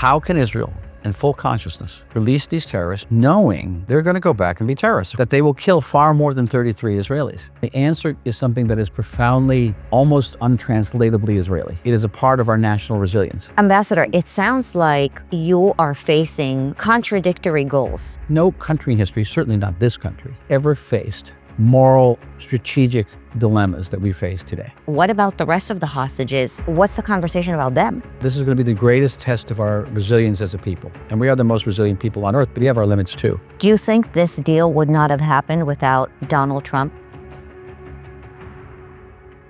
How can Israel, in full consciousness, release these terrorists knowing they're going to go back and be terrorists, that they will kill far more than 33 Israelis? The answer is something that is profoundly, almost untranslatably Israeli. It is a part of our national resilience. Ambassador, it sounds like you are facing contradictory goals. No country in history, certainly not this country, ever faced moral, strategic dilemmas that we face today. What about the rest of the hostages? What's the conversation about them? This is going to be the greatest test of our resilience as a people. And we are the most resilient people on earth, but we have our limits too. Do you think this deal would not have happened without Donald Trump?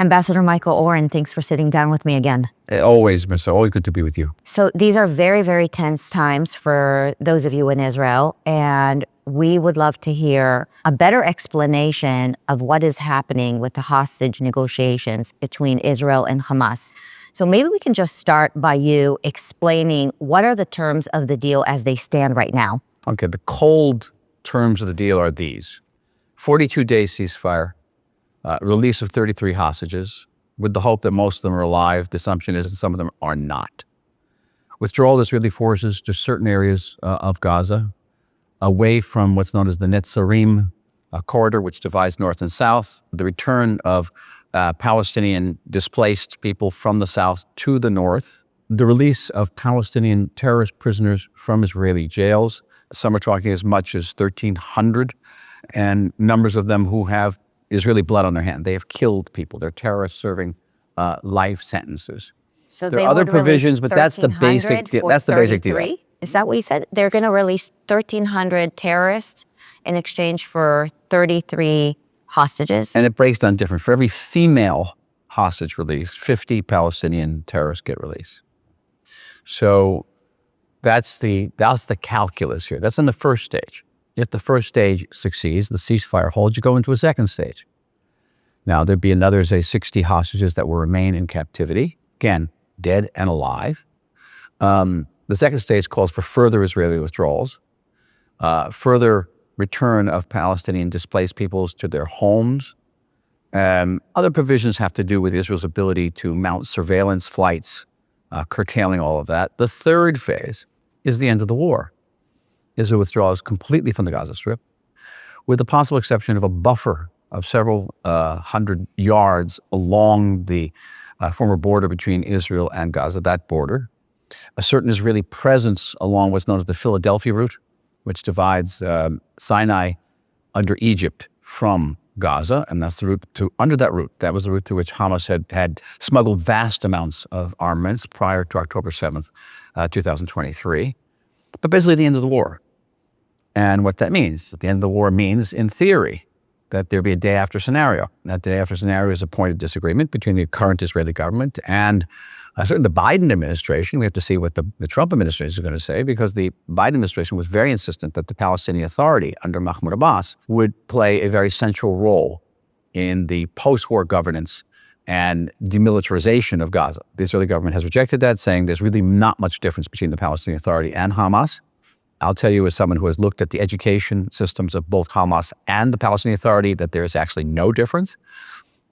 Ambassador Michael Oren, thanks for sitting down with me again. Always, Marissa, always good to be with you. So these are very, very tense times for those of you in Israel, and we would love to hear a better explanation of what is happening with the hostage negotiations between Israel and Hamas. So maybe we can just start by you explaining what are the terms of the deal as they stand right now. Okay, the cold terms of the deal are these. 42-day ceasefire, release of 33 hostages, with the hope that most of them are alive. The assumption is that some of them are not. Withdrawal of Israeli forces to certain areas of Gaza, away from what's known as the Netzarim corridor, which divides north and south, the return of Palestinian displaced people from the south to the north, the release of Palestinian terrorist prisoners from Israeli jails. Some are talking as much as 1,300, and numbers of them who have Israeli blood on their hand. They have killed people. They're terrorists serving life sentences. So there are other provisions, but that's the basic deal. That's the basic deal. Is that what you said? They're going to release 1,300 terrorists in exchange for 33 hostages? And it breaks down different. For every female hostage release, 50 Palestinian terrorists get released. So that's the calculus here. That's in the first stage. If the first stage succeeds, the ceasefire holds, you go into a second stage. Now, there'd be another, say, 60 hostages that will remain in captivity, again, dead and alive. The second stage calls for further Israeli withdrawals, further return of Palestinian displaced peoples to their homes. Other provisions have to do with Israel's ability to mount surveillance flights, curtailing all of that. The third phase is the end of the war. Israel withdraws completely from the Gaza Strip, with the possible exception of a buffer of several hundred yards along the former border between Israel and Gaza, that border. A certain Israeli presence along what's known as the Philadelphia route, which divides Sinai under Egypt from Gaza, and that's the route under that route. That was the route through which Hamas had smuggled vast amounts of armaments prior to October 7th, 2023. But basically the end of the war. And what that means, at the end of the war means, in theory, that there'd be a day after scenario. That day after scenario is a point of disagreement between the current Israeli government and certainly the Biden administration. We have to see what the Trump administration is going to say, because the Biden administration was very insistent that the Palestinian Authority under Mahmoud Abbas would play a very central role in the post-war governance and demilitarization of Gaza. The Israeli government has rejected that, saying there's really not much difference between the Palestinian Authority and Hamas. I'll tell you, as someone who has looked at the education systems of both Hamas and the Palestinian Authority, that there is actually no difference.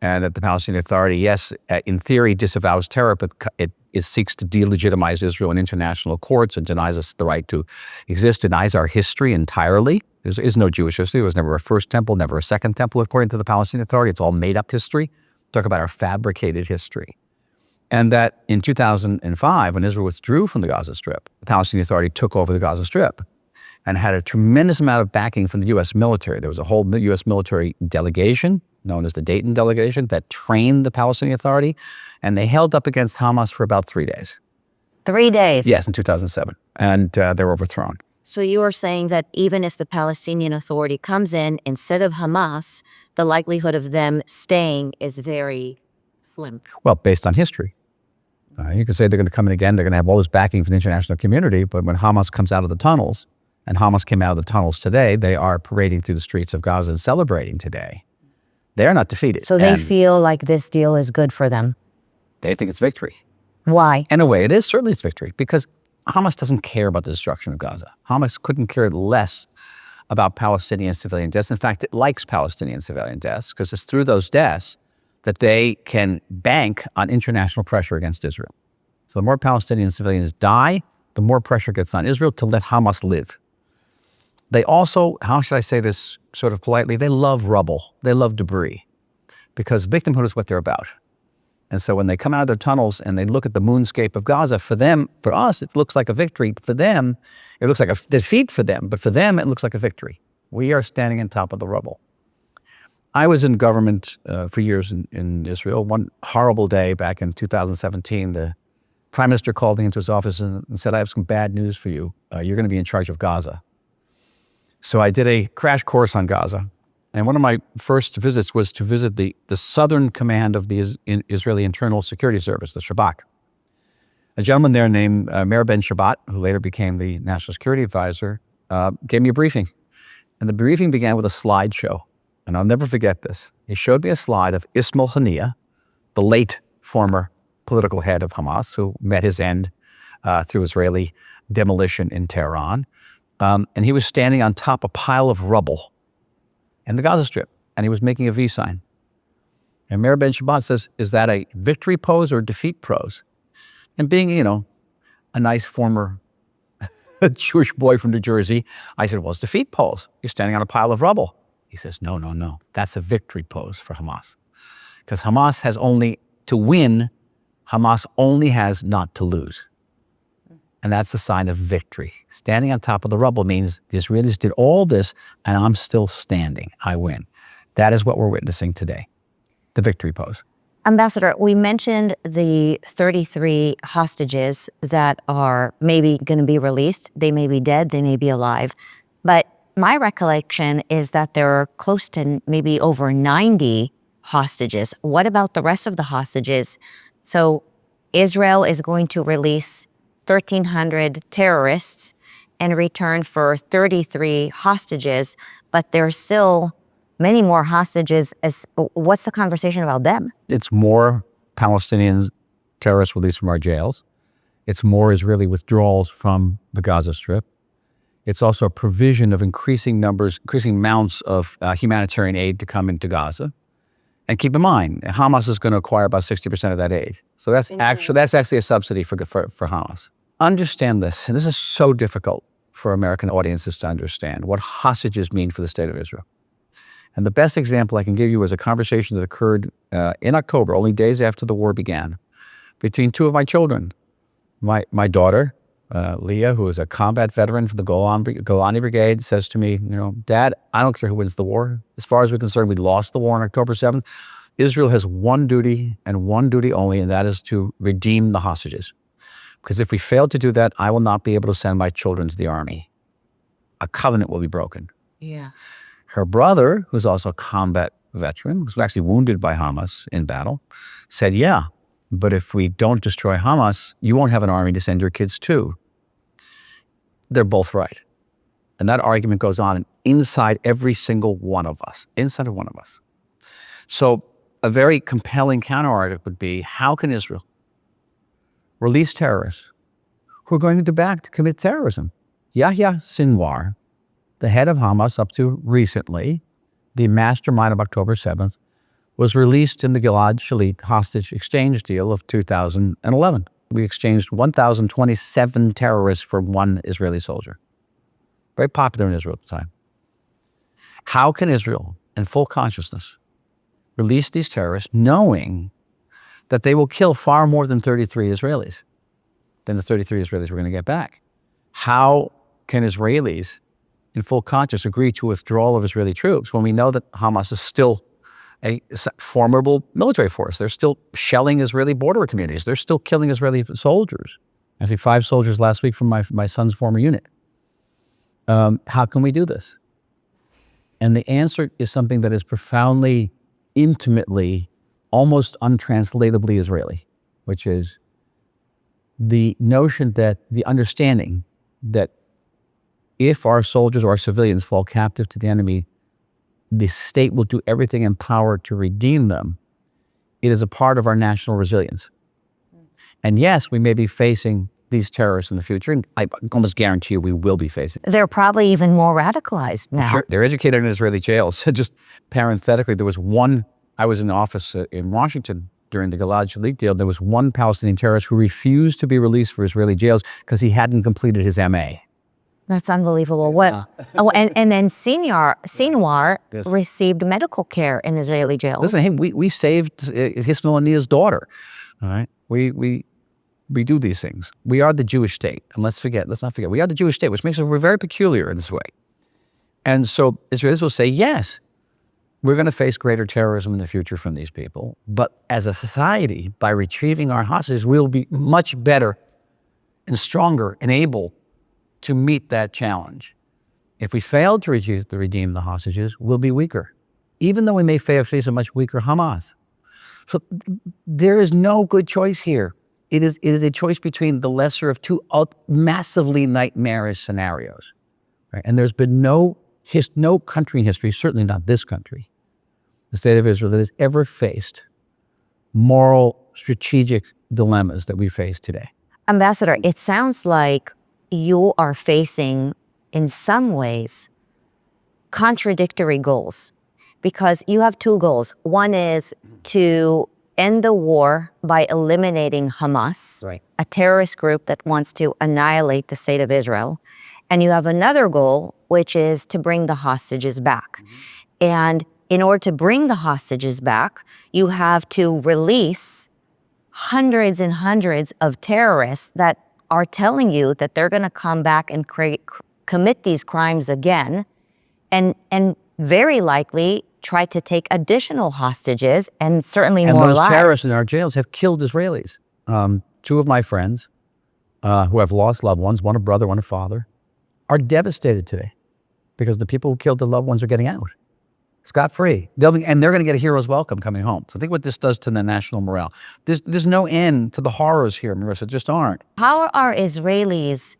And that the Palestinian Authority, yes, in theory, disavows terror, but it seeks to delegitimize Israel in international courts and denies us the right to exist, denies our history entirely. There is no Jewish history. There was never a first temple, never a second temple, according to the Palestinian Authority. It's all made-up history. Talk about our fabricated history. And that in 2005, when Israel withdrew from the Gaza Strip, the Palestinian Authority took over the Gaza Strip and had a tremendous amount of backing from the U.S. military. There was a whole U.S. military delegation, known as the Dayton Delegation, that trained the Palestinian Authority, and they held up against Hamas for about 3 days. 3 days? Yes, in 2007, and they were overthrown. So you are saying that even if the Palestinian Authority comes in instead of Hamas, the likelihood of them staying is very slim? Well, based on history. You can say they're going to come in again, they're going to have all this backing from the international community, but when Hamas comes out of the tunnels, and Hamas came out of the tunnels today, they are parading through the streets of Gaza and celebrating today. They're not defeated. So they feel like this deal is good for them? They think it's victory. Why? In a way, it is certainly it's victory, because Hamas doesn't care about the destruction of Gaza. Hamas couldn't care less about Palestinian civilian deaths. In fact, it likes Palestinian civilian deaths, because it's through those deaths that they can bank on international pressure against Israel. So the more Palestinian civilians die, the more pressure gets on Israel to let Hamas live. They also, how should I say this sort of politely, they love rubble. They love debris because victimhood is what they're about. And so when they come out of their tunnels and they look at the moonscape of Gaza, for them, for us, it looks like a victory. For them, it looks like a defeat for them. But for them, it looks like a victory. We are standing on top of the rubble. I was in government for years in Israel. One horrible day back in 2017, the prime minister called me into his office and said, I have some bad news for you. You're going to be in charge of Gaza. So I did a crash course on Gaza. And one of my first visits was to visit the southern command of the Israeli Internal Security Service, the Shabak. A gentleman there named Meir Ben Shabbat, who later became the National Security Advisor, gave me a briefing. And the briefing began with a slideshow. And I'll never forget this. He showed me a slide of Ismail Haniyeh, the late former political head of Hamas, who met his end through Israeli demolition in Tehran. And he was standing on top of a pile of rubble in the Gaza Strip, and he was making a V sign. And Meir Ben Shabbat says, is that a victory pose or a defeat pose? And being, a nice former Jewish boy from New Jersey, I said, well, it's defeat pose. You're standing on a pile of rubble. He says, no. That's a victory pose for Hamas. Because Hamas has only to win, Hamas only has not to lose. And that's a sign of victory. Standing on top of the rubble means the Israelis did all this, and I'm still standing. I win. That is what we're witnessing today, the victory pose. Ambassador, we mentioned the 33 hostages that are maybe going to be released. They may be dead, they may be alive. But my recollection is that there are close to maybe over 90 hostages. What about the rest of the hostages? So Israel is going to release 1,300 terrorists in return for 33 hostages, but there's still many more hostages. What's the conversation about them? It's more Palestinian terrorists released from our jails. It's more Israeli withdrawals from the Gaza Strip. It's also a provision of increasing amounts of humanitarian aid to come into Gaza. And keep in mind, Hamas is going to acquire about 60% of that aid. So that's actually a subsidy for Hamas. Understand this, and this is so difficult for American audiences to understand, what hostages mean for the state of Israel. And the best example I can give you is a conversation that occurred in October, only days after the war began, between two of my children. My daughter, Leah, who is a combat veteran for the Golani Brigade, says to me, Dad, I don't care who wins the war. As far as we're concerned, we lost the war on October 7th. Israel has one duty and one duty only, and that is to redeem the hostages. Because if we fail to do that, I will not be able to send my children to the army. A covenant will be broken. Yeah. Her brother, who's also a combat veteran, was actually wounded by Hamas in battle, said, yeah, but if we don't destroy Hamas, you won't have an army to send your kids to. They're both right. And that argument goes on inside every single one of us, So a very compelling counter-argument would be, how can Israel release terrorists who are going to commit terrorism? Yahya Sinwar, the head of Hamas up to recently, the mastermind of October 7th, was released in the Gilad Shalit hostage exchange deal of 2011. We exchanged 1,027 terrorists for one Israeli soldier. Very popular in Israel at the time. How can Israel, in full consciousness, release these terrorists knowing that they will kill far more than 33 Israelis, than the 33 Israelis we're going to get back? How can Israelis, in full conscience, agree to withdrawal of Israeli troops when we know that Hamas is still a formidable military force? They're still shelling Israeli border communities. They're still killing Israeli soldiers. Actually, 5 soldiers last week from my son's former unit. How can we do this? And the answer is something that is profoundly, intimately, almost untranslatably Israeli, which is the notion that, the understanding that if our soldiers or our civilians fall captive to the enemy, the state will do everything in power to redeem them. It is a part of our national resilience. And yes, we may be facing these terrorists in the future, and I almost guarantee you we will be facing. They're probably even more radicalized now. Sure, they're educated in Israeli jails. Just parenthetically, there was one, I was in the office in Washington during the Gilad Shalit deal, there was one Palestinian terrorist who refused to be released for Israeli jails because he hadn't completed his MA. That's unbelievable. And then Sinwar Yes. received medical care in Israeli jail. Listen, hey, we saved Ismail Haniyeh's daughter. All right, we do these things. We are the Jewish state, and let's not forget, we are the Jewish state, which makes us, we're very peculiar in this way. And so Israelis will say, yes, we're going to face greater terrorism in the future from these people, but as a society, by retrieving our hostages, we'll be much better and stronger and able to meet that challenge. If we fail to redeem the hostages, we'll be weaker, even though we may face a much weaker Hamas. So there is no good choice here. It is a choice between the lesser of two massively nightmarish scenarios. Right? And there's been no country in history, certainly not this country, the state of Israel, that has ever faced moral, strategic dilemmas that we face today. Ambassador, it sounds like you are facing, in some ways, contradictory goals, because you have two goals. One is to end the war by eliminating Hamas, Right. a terrorist group that wants to annihilate the state of Israel. And you have another goal, which is to bring the hostages back. And in order to bring the hostages back, you have to release hundreds and hundreds of terrorists that are telling you that they're going to come back and commit these crimes again, and very likely try to take additional hostages and certainly more lives. And those terrorists in our jails have killed Israelis. Two of my friends who have lost loved ones, one a brother, one a father, are devastated today because the people who killed their loved ones are getting out scot-free. And they're going to get a hero's welcome coming home. So think what this does to the national morale. There's no end to the horrors here, Marissa, just aren't. How are Israelis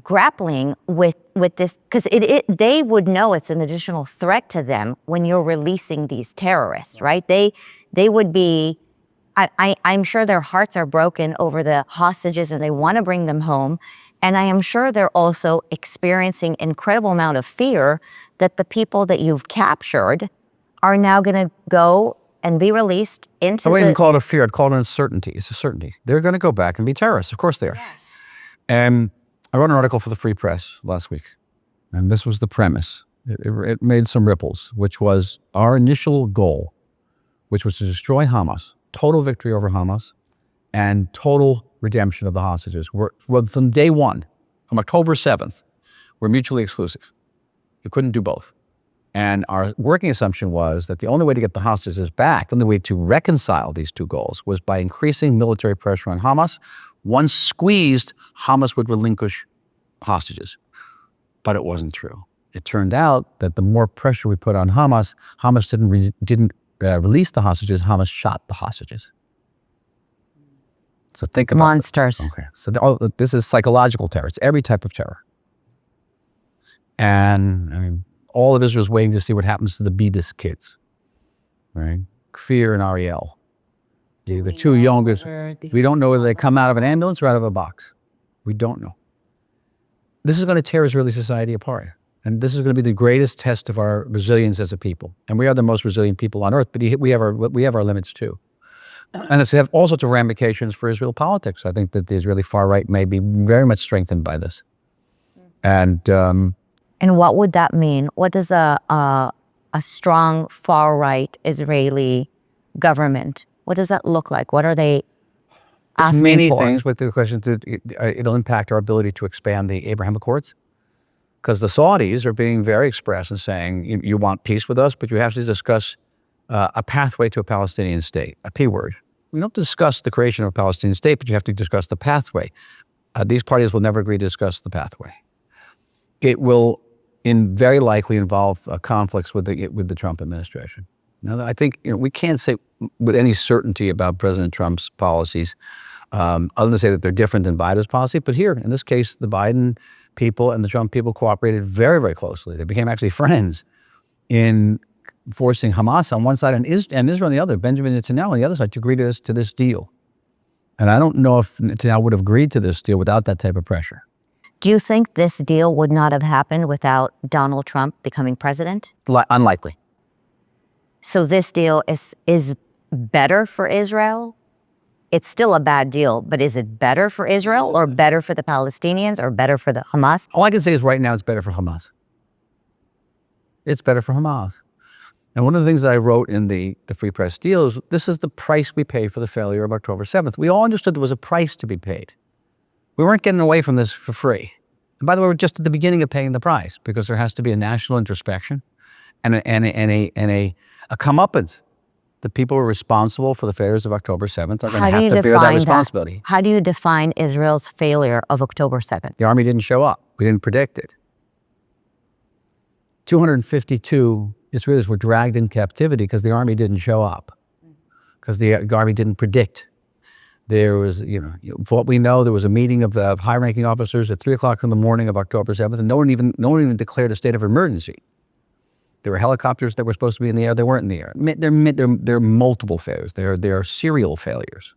grappling with this? Because they would know it's an additional threat to them when you're releasing these terrorists, right? They would be, I'm sure their hearts are broken over the hostages and they want to bring them home. And I am sure they're also experiencing incredible amount of fear that the people that you've captured are now going to go and be released into I wouldn't even call it a fear. I'd call it an uncertainty. It's a certainty. They're going to go back and be terrorists. Of course they are. Yes. And I wrote an article for the Free Press last week. And this was the premise. It made some ripples, which was our initial goal, which was to destroy Hamas, total victory over Hamas, and total redemption of the hostages. From day one, from October 7th, we're mutually exclusive. You couldn't do both. And our working assumption was that the only way to get the hostages back, the only way to reconcile these two goals, was by increasing military pressure on Hamas. Once squeezed, Hamas would relinquish hostages. But it wasn't true. It turned out that the more pressure we put on Hamas, Hamas didn't release the hostages, Hamas shot the hostages. So think about monsters. Okay. So this is psychological terror. It's every type of terror. And I mean, all of Israel's waiting to see what happens to the Bibis kids, right? Kfir and Ariel, the two youngest. We don't know whether they come out of an ambulance or out of a box. We don't know. This is going to tear Israeli society apart. And this is going to be the greatest test of our resilience as a people. And we are the most resilient people on earth, but we have our limits too. And it's have all sorts of ramifications for Israel politics. I think that the Israeli far right may be very much strengthened by this. And what would that mean? What does a strong far right Israeli government, what does that look like? What are they asking many for? things, but the question is, it'll impact our ability to expand the Abraham Accords. Because the Saudis are being very express in saying, you want peace with us, but you have to discuss a pathway to a Palestinian state, a P word. We don't discuss the creation of a Palestinian state, but you have to discuss the pathway. These parties will never agree to discuss the pathway. It will very likely involve conflicts with the Trump administration. Now, I think we can't say with any certainty about President Trump's policies, other than to say that they're different than Biden's policy. But here, in this case, the Biden people and the Trump people cooperated very, very closely. They became actually friends in forcing Hamas on one side and Israel on the other, Benjamin Netanyahu on the other side, to agree to this deal. And I don't know if Netanyahu would have agreed to this deal without that type of pressure. Do you think this deal would not have happened without Donald Trump becoming president? Unlikely. So this deal is better for Israel? It's still a bad deal, but is it better for Israel or better for the Palestinians or better for the Hamas? All I can say is right now it's better for Hamas. It's better for Hamas. And one of the things that I wrote in the Free Press deal is this is the price we pay for the failure of October 7th. We all understood there was a price to be paid. We weren't getting away from this for free. And by the way, we're just at the beginning of paying the price because there has to be a national introspection and a comeuppance. The people who are responsible for the failures of October 7th are going to have to bear that responsibility. How do you define Israel's failure of October 7th? The army didn't show up. We didn't predict it. 252 Israelis were dragged in captivity because the army didn't show up, because the army didn't predict. There was, for what we know, there was a meeting of high-ranking officers at 3 o'clock in the morning of October 7th, and no one even declared a state of emergency. There were helicopters that were supposed to be in the air. They weren't in the air. They're multiple failures. They're serial failures.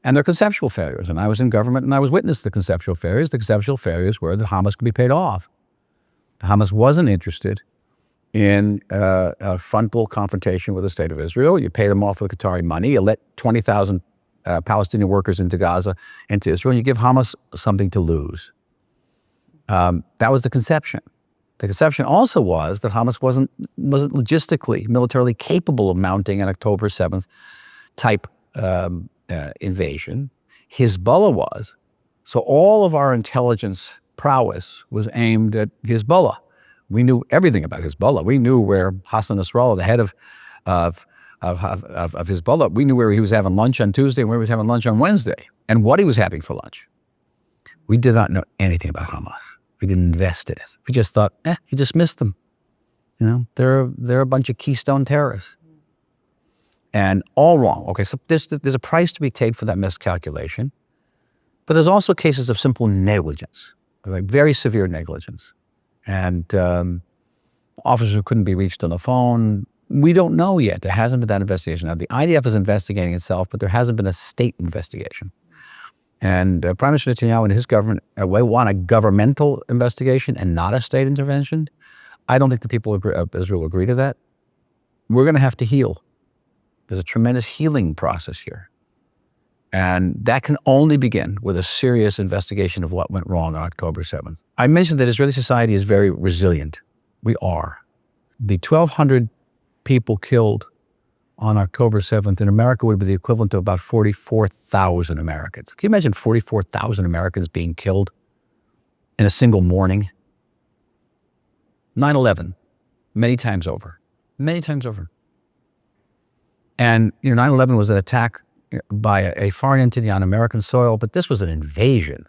And they're conceptual failures. And I was in government and I was witness to the conceptual failures. The conceptual failures were that Hamas could be paid off. Hamas wasn't interested in a frontal confrontation with the state of Israel. You pay them off with Qatari money. You let 20,000 Palestinian workers into Gaza, into Israel, and you give Hamas something to lose. That was the conception. The conception also was that Hamas wasn't logistically, militarily capable of mounting an October 7th type invasion. Hezbollah was. So all of our intelligence prowess was aimed at Hezbollah. We knew everything about Hezbollah. We knew where Hassan Nasrallah, the head of Hezbollah, we knew where he was having lunch on Tuesday and where he was having lunch on Wednesday and what he was having for lunch. We did not know anything about Hamas. We didn't invest in it. We just thought, you dismissed them. They're a bunch of Keystone terrorists. And all wrong. Okay, so there's a price to be paid for that miscalculation, but there's also cases of simple negligence, like very severe negligence. And officers who couldn't be reached on the phone. We don't know yet. There hasn't been that investigation. Now, the IDF is investigating itself, but there hasn't been a state investigation. And Prime Minister Netanyahu and his government want a governmental investigation and not a state intervention. I don't think the people of Israel agree to that. We're going to have to heal. There's a tremendous healing process here. And that can only begin with a serious investigation of what went wrong on October 7th. I mentioned that Israeli society is very resilient. We are. The 1,200 people killed on October 7th in America would be the equivalent of about 44,000 Americans. Can you imagine 44,000 Americans being killed in a single morning? 9/11, many times over. Many times over. And 9/11 was an attack by a foreign entity on American soil, but this was an invasion.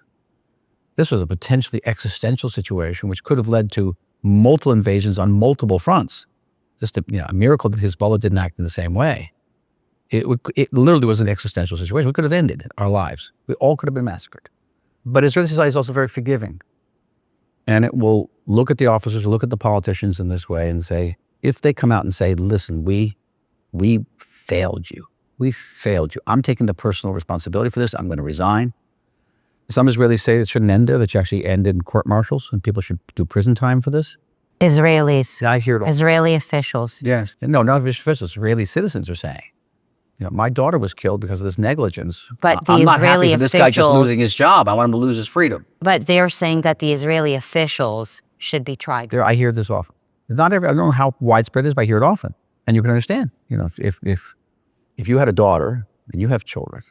This was a potentially existential situation which could have led to multiple invasions on multiple fronts. Just a miracle that Hezbollah didn't act in the same way. It literally was an existential situation. We could have ended our lives. We all could have been massacred. But Israeli society is also very forgiving. And it will look at the officers, look at the politicians in this way and say, if they come out and say, listen, we failed you. We failed you. I'm taking the personal responsibility for this. I'm going to resign. Some Israelis say it shouldn't end there, that should actually end in court-martials and people should do prison time for this. Israelis. I hear it all. Israeli officials. Yes. No, not officials. Israeli citizens are saying, my daughter was killed because of this negligence. But the I'm not Israeli happy for this guy just losing his job. I want him to lose his freedom. But they're saying that the Israeli officials should be tried. I hear this often. I don't know how widespread it is, but I hear it often. And you can understand, if you had a daughter and you have children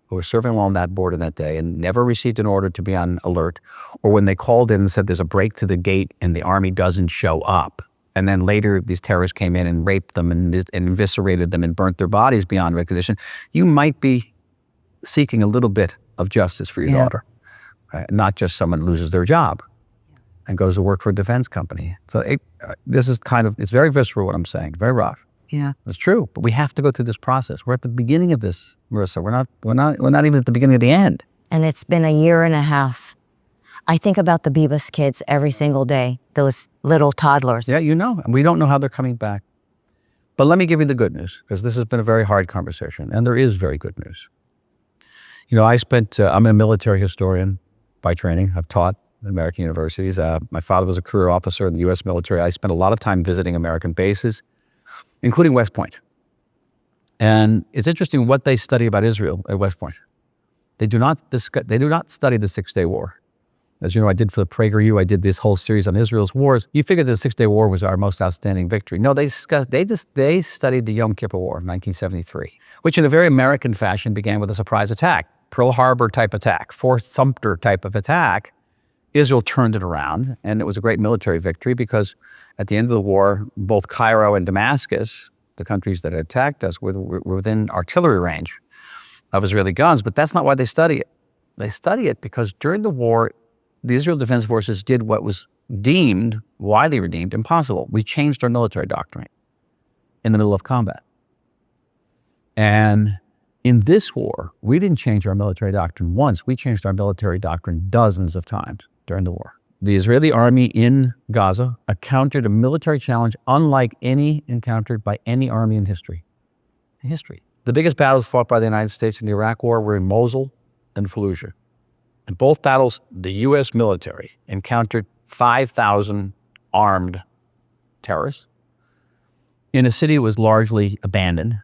who were serving along that border that day and never received an order to be on alert, or when they called in and said there's a break to the gate and the army doesn't show up, and then later these terrorists came in and raped them and eviscerated them and burnt their bodies beyond recognition, you might be seeking a little bit of justice for your daughter, right? Not just someone who loses their job and goes to work for a defense company. So this is it's very visceral what I'm saying, very rough. Yeah, it's true, but we have to go through this process. We're at the beginning of this, Marissa. We're not even at the beginning of the end. And it's been a year and a half. I think about the Bebas kids every single day, those little toddlers. Yeah, and we don't know how they're coming back. But let me give you the good news, because this has been a very hard conversation, and there is very good news. I'm a military historian by training. I've taught at American universities. My father was a career officer in the U.S. military. I spent a lot of time visiting American bases, including West Point. And it's interesting what they study about Israel at West Point. They do not study the Six-Day War. As you know, I did for the PragerU, I did this whole series on Israel's wars. You figured the Six-Day War was our most outstanding victory. No, they studied the Yom Kippur War of 1973, which in a very American fashion began with a surprise attack, Pearl Harbor type attack, Fort Sumter type of attack. Israel turned it around, and it was a great military victory because at the end of the war, both Cairo and Damascus, the countries that had attacked us, were within artillery range of Israeli guns. But that's not why they study it. They study it because during the war, the Israel Defense Forces did what was widely deemed, impossible. We changed our military doctrine in the middle of combat. And in this war, we didn't change our military doctrine once. We changed our military doctrine dozens of times during the war. The Israeli army in Gaza encountered a military challenge unlike any encountered by any army in history. The biggest battles fought by the United States in the Iraq War were in Mosul and Fallujah. In both battles, the U.S. military encountered 5,000 armed terrorists in a city that was largely abandoned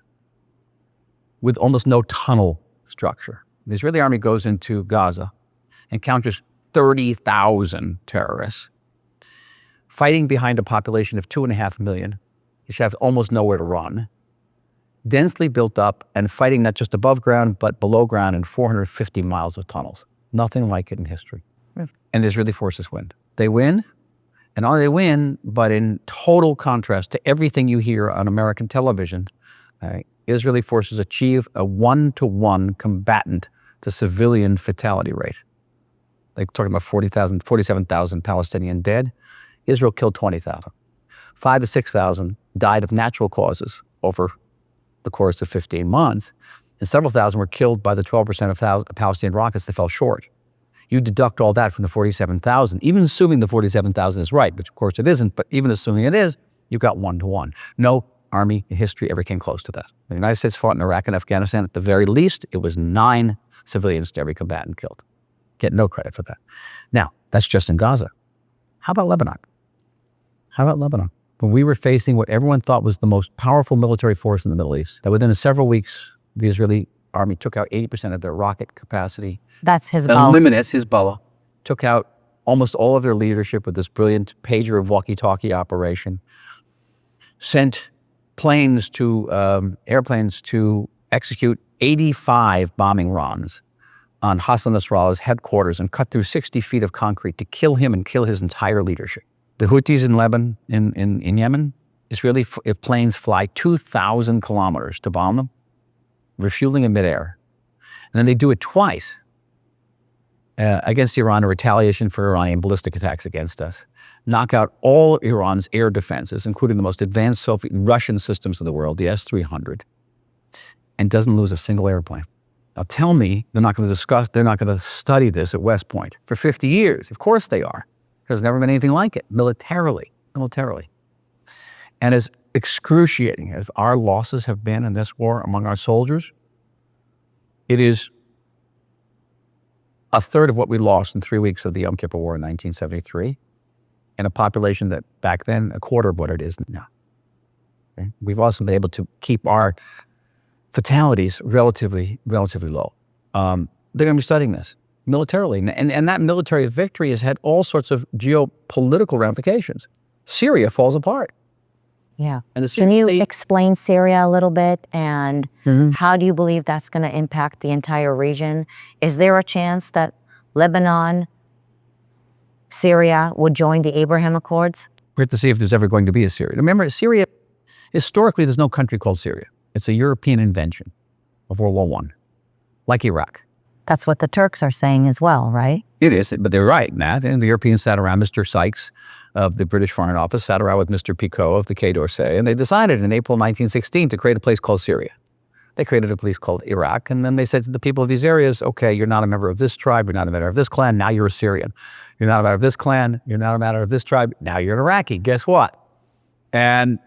with almost no tunnel structure. The Israeli army goes into Gaza, encounters 30,000 terrorists, fighting behind a population of 2.5 million, which have almost nowhere to run, densely built up and fighting not just above ground, but below ground in 450 miles of tunnels. Nothing like it in history. And the Israeli forces win. They win, and not only they win, but in total contrast to everything you hear on American television, Israeli forces achieve a 1-to-1 combatant to civilian fatality rate. They're talking about 47,000 Palestinian dead. Israel killed 20,000. 5,000 to 6,000 died of natural causes over the course of 15 months. And several thousand were killed by the 12% of Palestinian rockets that fell short. You deduct all that from the 47,000, even assuming the 47,000 is right, which of course it isn't, but even assuming it is, you've got 1-to-1. No army in history ever came close to that. The United States fought in Iraq and Afghanistan. At the very least, it was 9 civilians to every combatant killed. Get no credit for that. Now, that's just in Gaza. How about Lebanon? When we were facing what everyone thought was the most powerful military force in the Middle East, that within several weeks, the Israeli army took out 80% of their rocket capacity. That's Hezbollah. Eliminates Hezbollah. Took out almost all of their leadership with this brilliant pager and walkie-talkie operation. Sent airplanes to execute 85 bombing runs on Hassan Nasrallah's headquarters and cut through 60 feet of concrete to kill him and kill his entire leadership. The Houthis in Lebanon, in Yemen, Israeli planes fly 2,000 kilometers to bomb them, refueling in midair. And then they do it twice against Iran in retaliation for Iranian ballistic attacks against us. Knock out all Iran's air defenses, including the most advanced Russian systems in the world, the S-300, and doesn't lose a single airplane. Now tell me they're not going to study this at West Point for 50 years. Of course they are, because there's never been anything like it militarily. And as excruciating as our losses have been in this war among our soldiers, it is a third of what we lost in 3 weeks of the Yom Kippur War in 1973, and a population that back then, a quarter of what it is now. Okay? We've also been able to keep our fatalities relatively low. They're going to be studying this militarily. And that military victory has had all sorts of geopolitical ramifications. Syria falls apart. Yeah. And Can you explain Syria a little bit, and how do you believe that's going to impact the entire region? Is there a chance that Lebanon, Syria would join the Abraham Accords? We have to see if there's ever going to be a Syria. Remember, Syria, historically, there's no country called Syria. It's a European invention of World War I, like Iraq. That's what the Turks are saying as well, right? It is, but they're right, Matt. And the Europeans sat around, Mr. Sykes of the British Foreign Office sat around with Mr. Picot of the Quai d'Orsay, and they decided in April 1916 to create a place called Syria. They created a place called Iraq, and then they said to the people of these areas, okay, you're not a member of this tribe, you're not a member of this clan, now you're a Syrian. You're not a member of this clan, you're not a member of this tribe, now you're an Iraqi. Guess what? And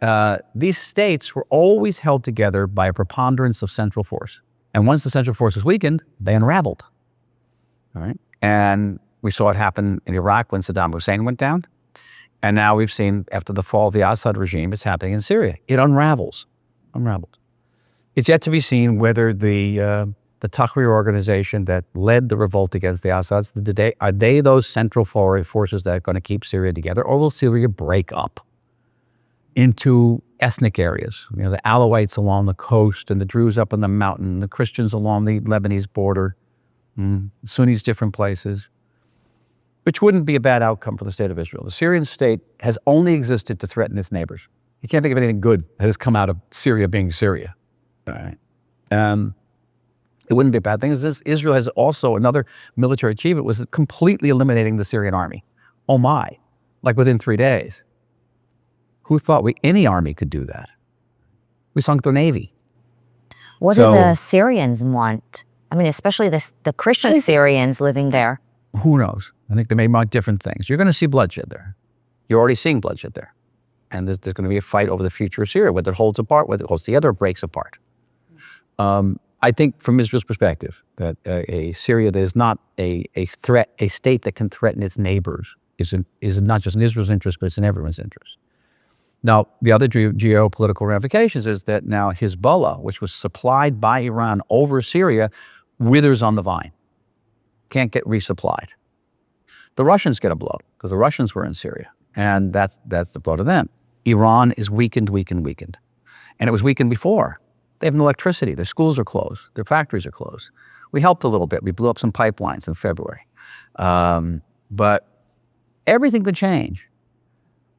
these states were always held together by a preponderance of central force. And once the central force was weakened, they unraveled. All right? And we saw it happen in Iraq when Saddam Hussein went down. And now we've seen, after the fall of the Assad regime, it's happening in Syria. It unravels. It's yet to be seen whether the Tahrir organization that led the revolt against the Assads, are they those central forces that are going to keep Syria together, or will Syria break up into ethnic areas? The Alawites along the coast and the Druze up on the mountain, the Christians along the Lebanese border, Sunnis different places, which wouldn't be a bad outcome for the state of Israel. The Syrian state has only existed to threaten its neighbors. You can't think of anything good that has come out of Syria being Syria. All right. It wouldn't be a bad thing. Israel has also, another military achievement was completely eliminating the Syrian army. Oh my, like within 3 days. Who thought any army could do that? We sunk their navy. What do the Syrians want? I mean, especially the Christian Syrians living there. Who knows? I think they may want different things. You're going to see bloodshed there. You're already seeing bloodshed there. And there's going to be a fight over the future of Syria, whether it holds apart, whether it holds together, or breaks apart. I think from Israel's perspective that a Syria that is not a threat, a state that can threaten its neighbors is not just in Israel's interest, but it's in everyone's interest. Now, the other geopolitical ramifications is that now Hezbollah, which was supplied by Iran over Syria, withers on the vine, can't get resupplied. The Russians get a blow because the Russians were in Syria, and that's the blow to them. Iran is weakened. And it was weakened before. They have no electricity. Their schools are closed. Their factories are closed. We helped a little bit. We blew up some pipelines in February. But everything could change,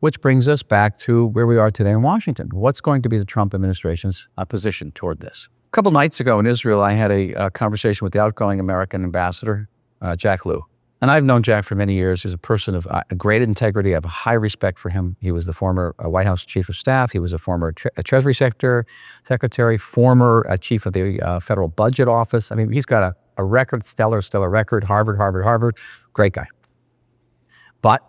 which brings us back to where we are today in Washington. What's going to be the Trump administration's position toward this? A couple nights ago in Israel, I had a conversation with the outgoing American ambassador, Jack Lew. And I've known Jack for many years. He's a person of great integrity. I have a high respect for him. He was the former White House Chief of Staff. He was a former Treasury Secretary, former Chief of the Federal Budget Office. I mean, he's got a record, stellar record, Harvard. Great guy. But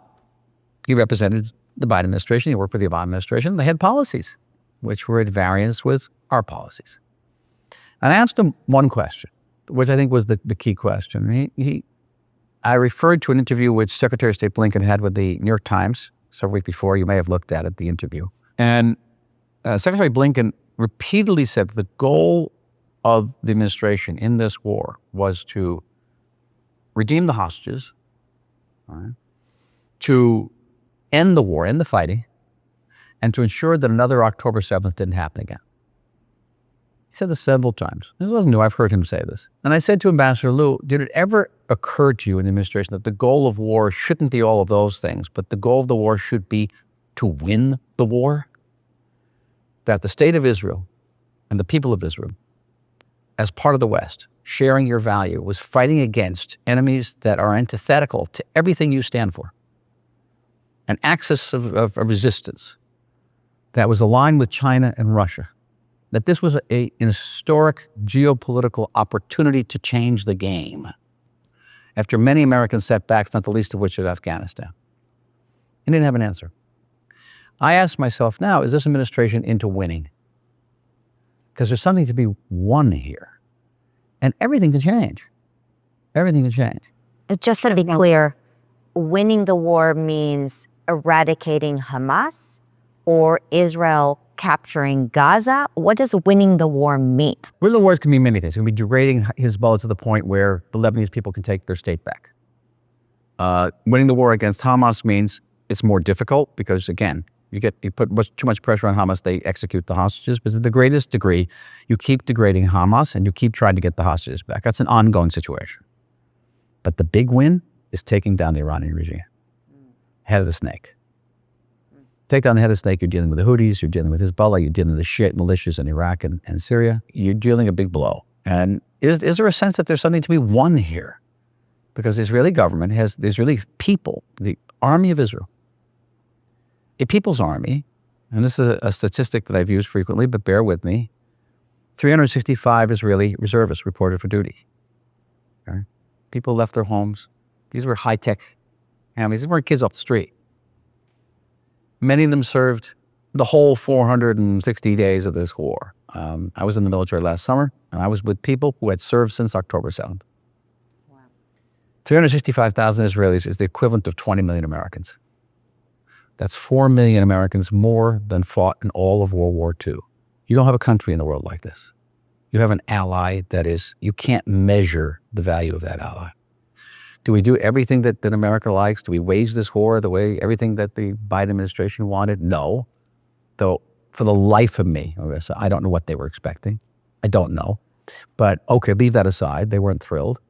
he represented the Biden administration. He worked with the Obama administration. They had policies which were at variance with our policies. And I asked him one question, which I think was the key question. I referred to an interview which Secretary of State Blinken had with the New York Times several weeks before. You may have looked at it, the interview. And Secretary Blinken repeatedly said the goal of the administration in this war was to redeem the hostages, right, to end the war, end the fighting, and to ensure that another October 7th didn't happen again. He said this several times. This wasn't new. I've heard him say this. And I said to Ambassador Lew, did it ever occur to you in the administration that the goal of war shouldn't be all of those things, but the goal of the war should be to win the war? That the state of Israel and the people of Israel, as part of the West, sharing your value, was fighting against enemies that are antithetical to everything you stand for. An axis of resistance that was aligned with China and Russia. That this was an historic geopolitical opportunity to change the game after many American setbacks, not the least of which is Afghanistan. He didn't have an answer. I asked myself now, is this administration into winning? Because there's something to be won here. And everything can change. Everything can change. Just to be clear, winning the war means eradicating Hamas or Israel capturing Gaza? What does winning the war mean? Winning the wars can mean many things. It can be degrading Hezbollah to the point where the Lebanese people can take their state back. Winning the war against Hamas means it's more difficult because, again, you put too much pressure on Hamas, they execute the hostages. But to the greatest degree, you keep degrading Hamas and you keep trying to get the hostages back. That's an ongoing situation. But the big win is taking down the Iranian regime. Head of the snake. Take down the head of the snake, you're dealing with the Houthis, you're dealing with Hezbollah, you're dealing with the Shiite militias in Iraq and Syria. You're dealing a big blow. And is there a sense that there's something to be won here? Because the Israeli government has, the Israeli people, the army of Israel, a people's army, and this is a statistic that I've used frequently, but bear with me, 365 Israeli reservists reported for duty. Okay? People left their homes. These were high-tech families. These weren't kids off the street. Many of them served the whole 460 days of this war. I was in the military last summer, and I was with people who had served since October 7th. Wow. 365,000 Israelis is the equivalent of 20 million Americans. That's 4 million Americans more than fought in all of World War II. You don't have a country in the world like this. You have an ally that you can't measure the value of that ally. Do we do everything that America likes? Do we wage this war the way everything that the Biden administration wanted? No. Though for the life of me, Marissa, I don't know what they were expecting. I don't know. But okay, leave that aside. They weren't thrilled.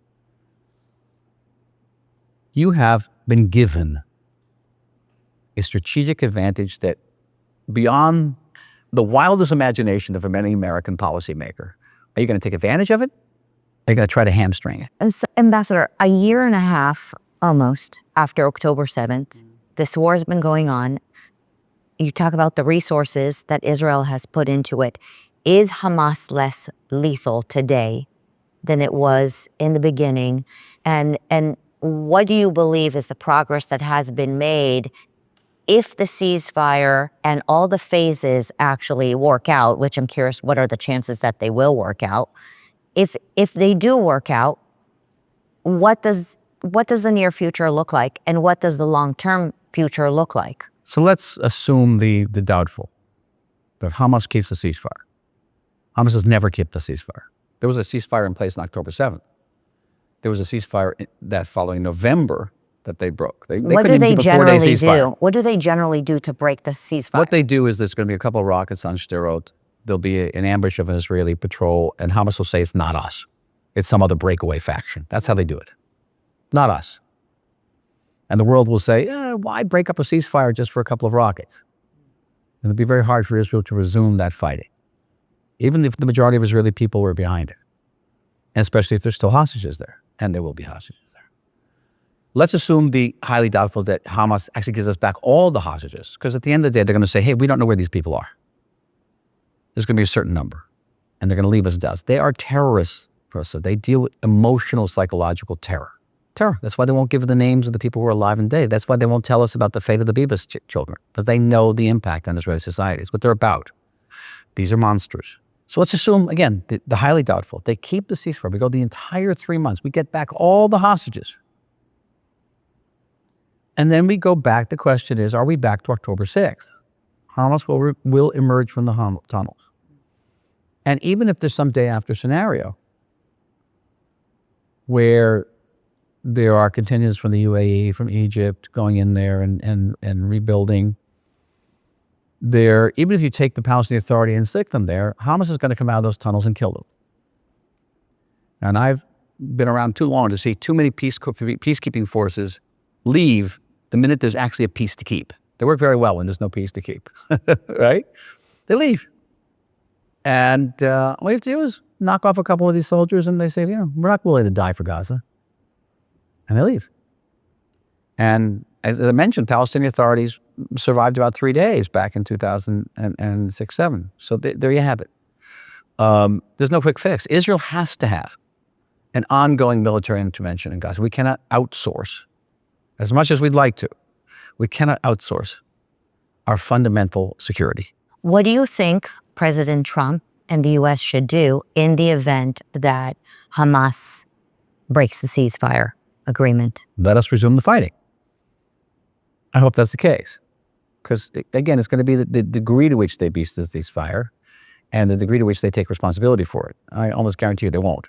You have been given a strategic advantage that beyond the wildest imagination of any American policymaker. Are you going to take advantage of it? Are you going to try to hamstring it? As Ambassador, a year and a half almost after October 7th, this war has been going on. You talk about the resources that Israel has put into it. Is Hamas less lethal today than it was in the beginning? And what do you believe is the progress that has been made if the ceasefire and all the phases actually work out, which I'm curious, what are the chances that they will work out? If they do work out, what does the near future look like, and what does the long-term future look like? So let's assume the doubtful, that Hamas keeps the ceasefire. Hamas has never kept the ceasefire. There was a ceasefire in place on October 7th. There was a ceasefire that following November that they broke. They What couldn't do they even keep a 4-day generally ceasefire. do? What do they generally do to break the ceasefire? What they do is there's going to be a couple of rockets on Sderot. There'll be an ambush of an Israeli patrol, and Hamas will say it's not us. It's some other breakaway faction. That's how they do it. Not us. And the world will say, why break up a ceasefire just for a couple of rockets? And it'll be very hard for Israel to resume that fighting, even if the majority of Israeli people were behind it, and especially if there's still hostages there, and there will be hostages there. Let's assume the highly doubtful that Hamas actually gives us back all the hostages, because at the end of the day, they're going to say, hey, we don't know where these people are. There's going to be a certain number, and they're going to leave us in doubt. They are terrorists, so they deal with emotional, psychological terror. Terror. That's why they won't give the names of the people who are alive and dead. That's why they won't tell us about the fate of the Bibas children, because they know the impact on Israeli society. It's what they're about. These are monsters. So let's assume, again, the highly doubtful. They keep the ceasefire. We go the entire 3 months. We get back all the hostages. And then we go back. The question is, are we back to October 6th? Hamas will emerge from the tunnels. And even if there's some day after scenario where there are contingents from the UAE, from Egypt, going in there and rebuilding, even if you take the Palestinian Authority and stick them there, Hamas is going to come out of those tunnels and kill them. And I've been around too long to see too many peacekeeping forces leave the minute there's actually a peace to keep. They work very well when there's no peace to keep, right? They leave. And what you have to do is knock off a couple of these soldiers, and they say, we're not willing to die for Gaza. And they leave. And as I mentioned, Palestinian authorities survived about 3 days back in 2006-07. So there you have it. There's no quick fix. Israel has to have an ongoing military intervention in Gaza. We cannot outsource, as much as we'd like to, we cannot outsource our fundamental security. What do you think President Trump and the U.S. should do in the event that Hamas breaks the ceasefire agreement? Let us resume the fighting. I hope that's the case. Because, again, it's going to be the degree to which they beat the ceasefire and the degree to which they take responsibility for it. I almost guarantee you they won't.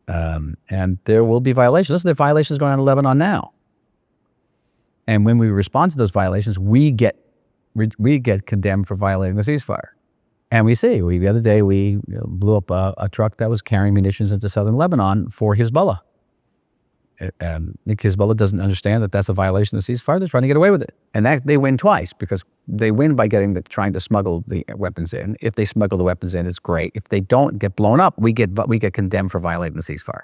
And there will be violations. Listen, there are violations going on in Lebanon now. And when we respond to those violations, we get condemned for violating the ceasefire. And we see, the other day we blew up a truck that was carrying munitions into southern Lebanon for Hezbollah. And Hezbollah doesn't understand that that's a violation of the ceasefire. They're trying to get away with it. And that they win twice, because they win by trying to smuggle the weapons in. If they smuggle the weapons in, it's great. If they don't get blown up, we get condemned for violating the ceasefire.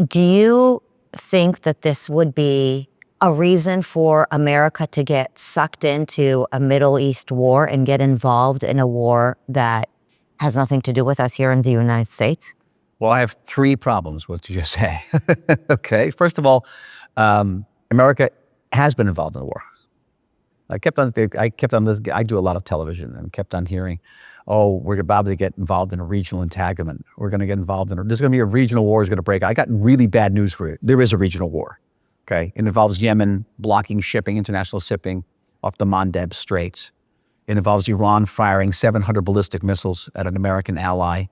Do you think that this would be a reason for America to get sucked into a Middle East war and get involved in a war that has nothing to do with us here in the United States? Well, I have 3 problems with what you just say. Okay. First of all, America has been involved in the war. I kept on this. I do a lot of television and kept on hearing, we're about to get involved in a regional entanglement. We're going to get involved there's going to be a regional war is going to break out. I got really bad news for you. There is a regional war. Okay. It involves Yemen blocking shipping, international shipping off the Mandeb Straits. It involves Iran firing 700 ballistic missiles at an American ally.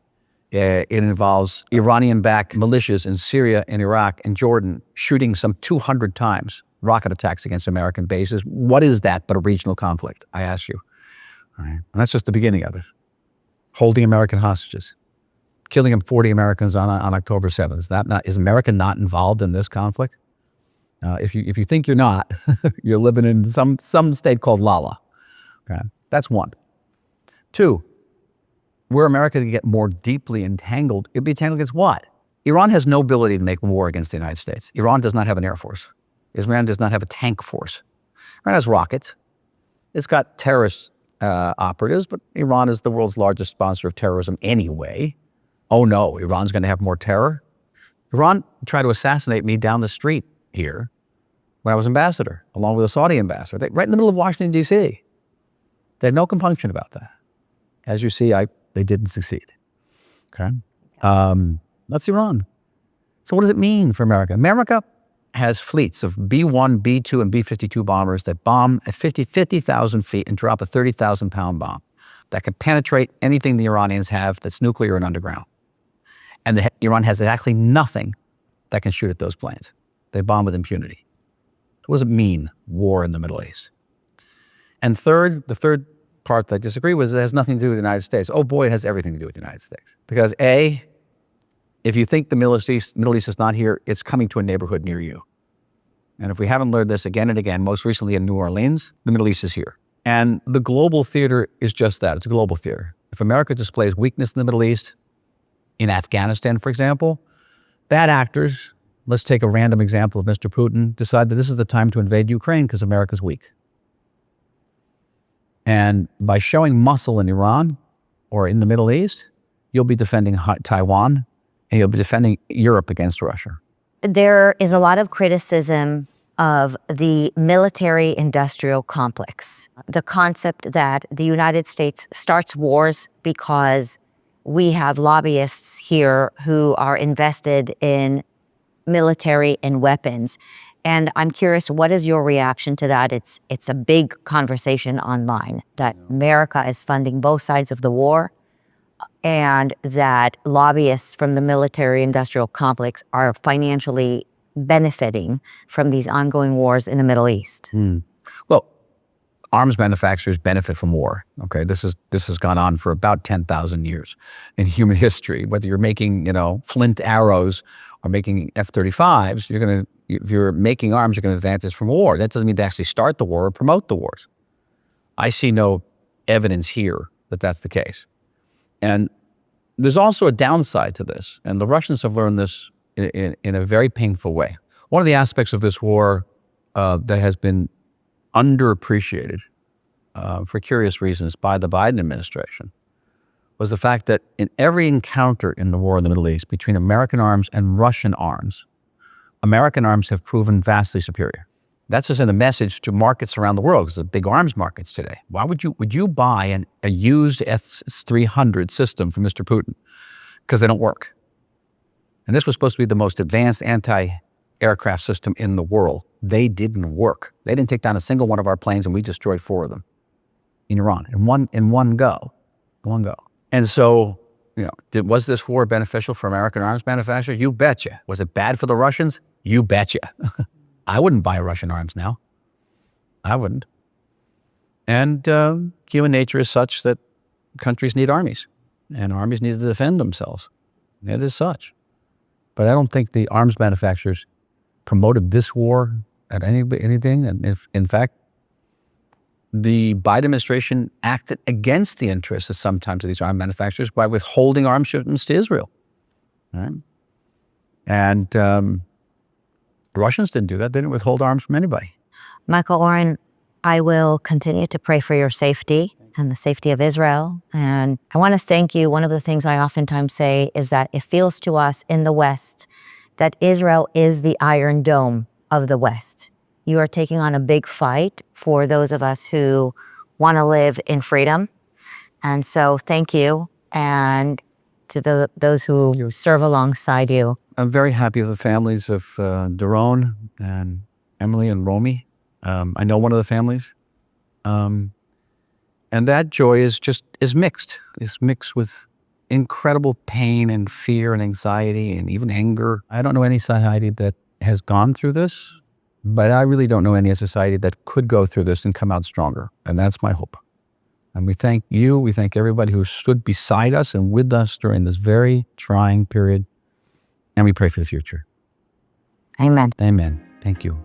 It involves Iranian-backed militias in Syria and Iraq and Jordan shooting some 200 times rocket attacks against American bases. What is that but a regional conflict, I ask you? All right. And that's just the beginning of it. Holding American hostages, killing 40 Americans on October 7th. Is America not involved in this conflict? If you think you're not, you're living in some state called Lala. Okay? That's one. Two, were America to get more deeply entangled, it'd be entangled against what? Iran has no ability to make war against the United States. Iran does not have an air force. Iran does not have a tank force. Iran has rockets. It's got terrorist operatives, but Iran is the world's largest sponsor of terrorism anyway. Oh no, Iran's going to have more terror? Iran tried to assassinate me down the street here when I was ambassador, along with a Saudi ambassador, right in the middle of Washington, D.C. They had no compunction about that. As you see, they didn't succeed. Okay? That's Iran. So what does it mean for America? America has fleets of B-1, B-2, and B-52 bombers that bomb at 50,000 feet and drop a 30,000-pound bomb that can penetrate anything the Iranians have that's nuclear and underground. And Iran has exactly nothing that can shoot at those planes. They bomb with impunity. What does it mean, war in the Middle East? And third, the third part that I disagree with is it has nothing to do with the United States. Oh boy, it has everything to do with the United States. Because A, if you think the Middle East is not here, it's coming to a neighborhood near you. And if we haven't learned this again and again, most recently in New Orleans, the Middle East is here. And the global theater is just that. It's a global theater. If America displays weakness in the Middle East, in Afghanistan, for example, bad actors, let's take a random example of Mr. Putin, decide that this is the time to invade Ukraine because America's weak. And by showing muscle in Iran or in the Middle East, you'll be defending Taiwan and you'll be defending Europe against Russia. There is a lot of criticism of the military-industrial complex. The concept that the United States starts wars because we have lobbyists here who are invested in military and weapons. And I'm curious, what is your reaction to that? It's a big conversation online that America is funding both sides of the war and that lobbyists from the military-industrial complex are financially benefiting from these ongoing wars in the Middle East. Well, arms manufacturers benefit from war. Okay, this has gone on for about 10,000 years in human history. Whether you're making, flint arrows or making F-35s, if you're making arms, you're going to advantage from war. That doesn't mean to actually start the war or promote the wars. I see no evidence here that that's the case. And there's also a downside to this, and the Russians have learned this in a very painful way. One of the aspects of this war that has been underappreciated for curious reasons by the Biden administration was the fact that in every encounter in the war in the Middle East between American arms and Russian arms, American arms have proven vastly superior. That's just in a message to markets around the world, because the big arms markets today. Why would you buy a used S-300 system from Mr. Putin? Because they don't work. And this was supposed to be the most advanced anti-aircraft system in the world. They didn't work. They didn't take down a single one of our planes, and we destroyed 4 of them in Iran in one go. And so, was this war beneficial for American arms manufacturers? You betcha. Was it bad for the Russians? You betcha. I wouldn't buy Russian arms now. I wouldn't. And human nature is such that countries need armies, and armies need to defend themselves. It is such. But I don't think the arms manufacturers promoted this war at anything. And if, in fact, the Biden administration acted against the interests of sometimes of these arms manufacturers by withholding arms shipments to Israel. Right? And Russians didn't do that. They didn't withhold arms from anybody. Michael Oren, I will continue to pray for your safety and the safety of Israel. And I want to thank you. One of the things I oftentimes say is that it feels to us in the West that Israel is the Iron Dome of the West. You are taking on a big fight for those of us who want to live in freedom. And so thank you. And to those who serve alongside you. I'm very happy with the families of Doron and Emily and Romy. I know one of the families. And that joy is mixed. It's mixed with incredible pain and fear and anxiety and even anger. I don't know any society that has gone through this, but I really don't know any society that could go through this and come out stronger. And that's my hope. And we thank you. We thank everybody who stood beside us and with us during this very trying period. And we pray for the future. Amen. Amen. Thank you.